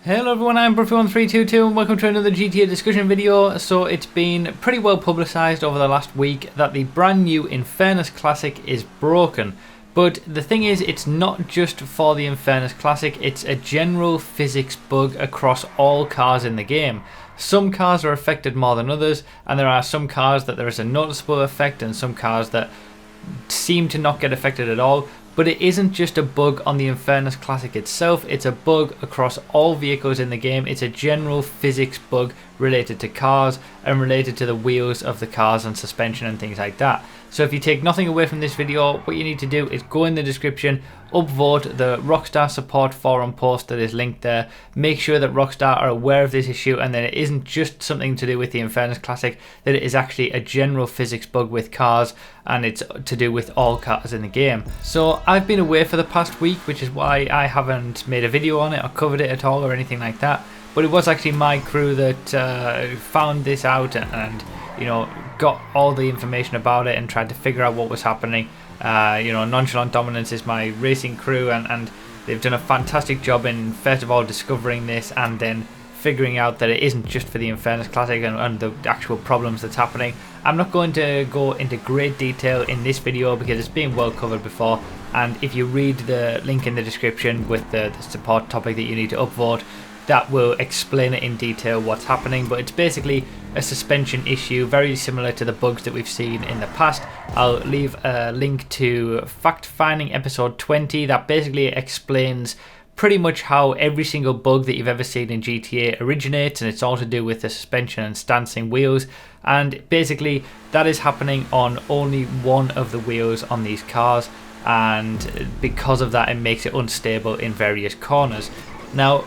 Hello everyone, I'm Bruffy1322 and welcome to another GTA discussion video. So it's been pretty well publicised over the last week that the brand new Infernus Classic is broken. But the thing is, it's not just for the Infernus Classic, it's a general physics bug across all cars in the game. Some cars are affected more than others, and there are some cars that there is a noticeable effect and some cars that seem to not get affected at all. But it isn't just a bug on the Infernus Classic itself, it's a bug across all vehicles in the game. It's a general physics bug related to cars and related to the wheels of the cars and suspension and things like that. So if you take nothing away from this video, what you need to do is go in the description, upvote the Rockstar support forum post that is linked there. Make sure that Rockstar are aware of this issue and that it isn't just something to do with the Infernus Classic, that it is actually a general physics bug with cars and it's to do with all cars in the game. So I've been away for the past week, which is why I haven't made a video on it or covered it at all or anything like that. But it was actually my crew that found this out and you know, got all the information about it and tried to figure out what was happening. You know, Nonchalant Dominance is my racing crew and they've done a fantastic job in first of all discovering this and then figuring out that it isn't just for the Infernus Classic and the actual problems that's happening. I'm not going to go into great detail in this video because it's been well covered before, and if you read the link in the description with the support topic that you need to upvote, that will explain it in detail what's happening. But it's basically a suspension issue very similar to the bugs that we've seen in the past. I'll leave a link to Fact Finding episode 20 that basically explains pretty much how every single bug that you've ever seen in GTA originates, and it's all to do with the suspension and stancing wheels. And basically that is happening on only one of the wheels on these cars, and because of that it makes it unstable in various corners. Now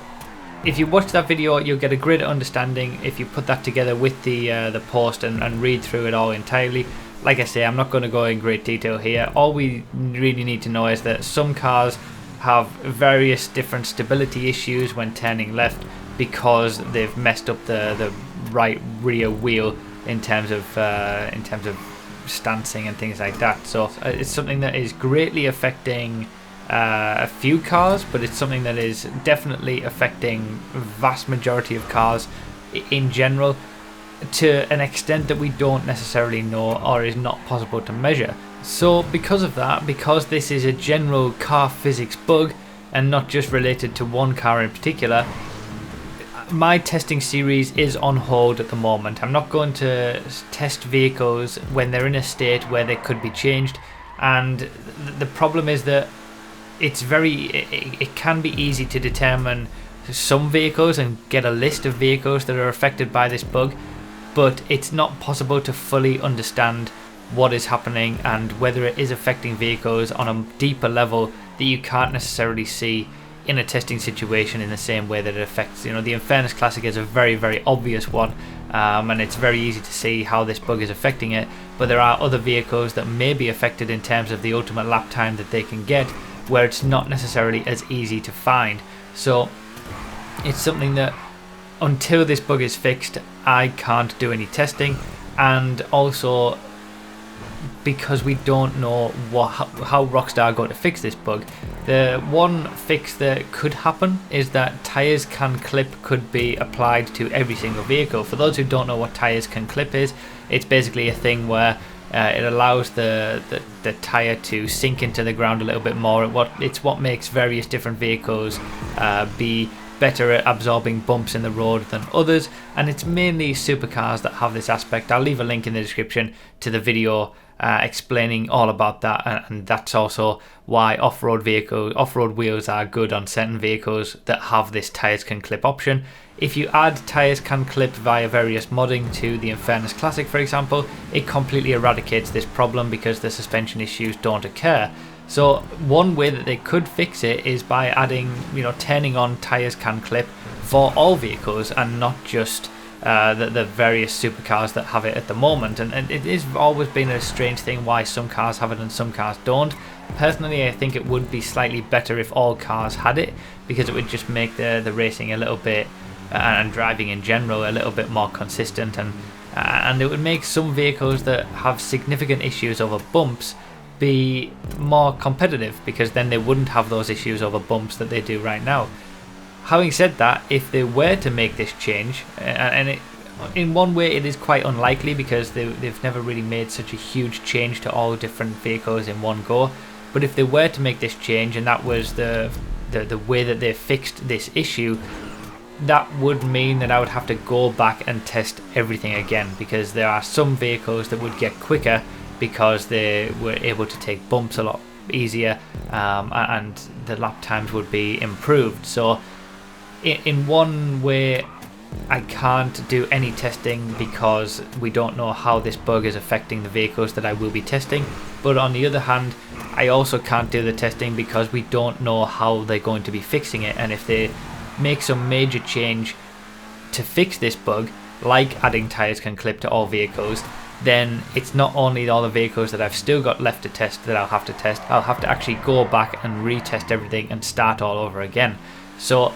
if you watch that video, you'll get a greater understanding if you put that together with the post and read through it all entirely. Like I say, I'm not going to go in great detail here. All we really need to know is that some cars have various different stability issues when turning left because they've messed up the right rear wheel in terms of stancing and things like that. So it's something that is greatly affecting a few cars, but it's something that is definitely affecting vast majority of cars in general to an extent that we don't necessarily know or is not possible to measure. So because of that, because this is a general car physics bug and not just related to one car in particular, my testing series is on hold at the moment. I'm not going to test vehicles when they're in a state where they could be changed, and the problem is that it can be easy to determine some vehicles and get a list of vehicles that are affected by this bug, but it's not possible to fully understand what is happening and whether it is affecting vehicles on a deeper level that you can't necessarily see in a testing situation in the same way that it affects, you know, the Infernus Classic is a very, very obvious one, and it's very easy to see how this bug is affecting it, but there are other vehicles that may be affected in terms of the ultimate lap time that they can get, where it's not necessarily as easy to find. So it's something that until this bug is fixed, I can't do any testing, and also because we don't know how Rockstar are going to fix this bug. The one fix that could happen is that tyres can clip could be applied to every single vehicle. For those who don't know what tyres can clip is, it's basically a thing where it allows the tyre to sink into the ground a little bit more. It's what makes various different vehicles be better at absorbing bumps in the road than others, and it's mainly supercars that have this aspect. I'll leave a link in the description to the video explaining all about that, and that's also why off-road wheels are good on certain vehicles that have this tyres can clip option. If you add tyres can clip via various modding to the Infernus Classic, for example, it completely eradicates this problem because the suspension issues don't occur. So one way that they could fix it is by adding, you know, turning on tyres can clip for all vehicles and not just the various supercars that have it at the moment. And it has always been a strange thing why some cars have it and some cars don't. Personally, I think it would be slightly better if all cars had it, because it would just make the racing a little bit and driving in general a little bit more consistent, and it would make some vehicles that have significant issues over bumps be more competitive, because then they wouldn't have those issues over bumps that they do right now. Having said that, if they were to make this change, in one way it is quite unlikely because they've never really made such a huge change to all different vehicles in one go, but if they were to make this change and that was the way that they fixed this issue, that would mean that I would have to go back and test everything again, because there are some vehicles that would get quicker because they were able to take bumps a lot easier, and the lap times would be improved. So in one way I can't do any testing because we don't know how this bug is affecting the vehicles that I will be testing, but on the other hand I also can't do the testing because we don't know how they're going to be fixing it. And if they make some major change to fix this bug, like adding tires can clip to all vehicles, then it's not only all the vehicles that I've still got left to test that I'll have to test, I'll have to actually go back and retest everything and start all over again. So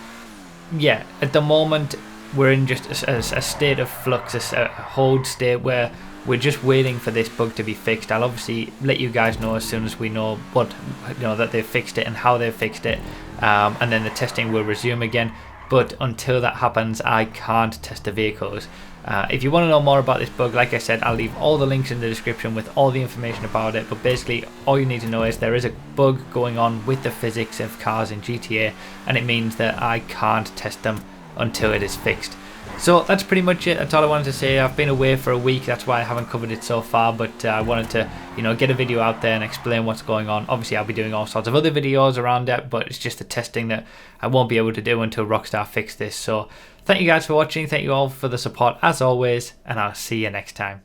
yeah, at the moment we're in just a state of flux, a hold state where we're just waiting for this bug to be fixed. I'll obviously let you guys know as soon as we know that they've fixed it and how they've fixed it, and then the testing will resume again. But until that happens, I can't test the vehicles. If you want to know more about this bug, like I said, I'll leave all the links in the description with all the information about it. But basically all you need to know is there is a bug going on with the physics of cars in GTA, and it means that I can't test them until it is fixed. So that's pretty much it. That's all I wanted to say. I've been away for a week, that's why I haven't covered it so far, but I wanted to get a video out there and explain what's going on. Obviously I'll be doing all sorts of other videos around it, but it's just the testing that I won't be able to do until Rockstar fix this. So thank you guys for watching, thank you all for the support as always, and I'll see you next time.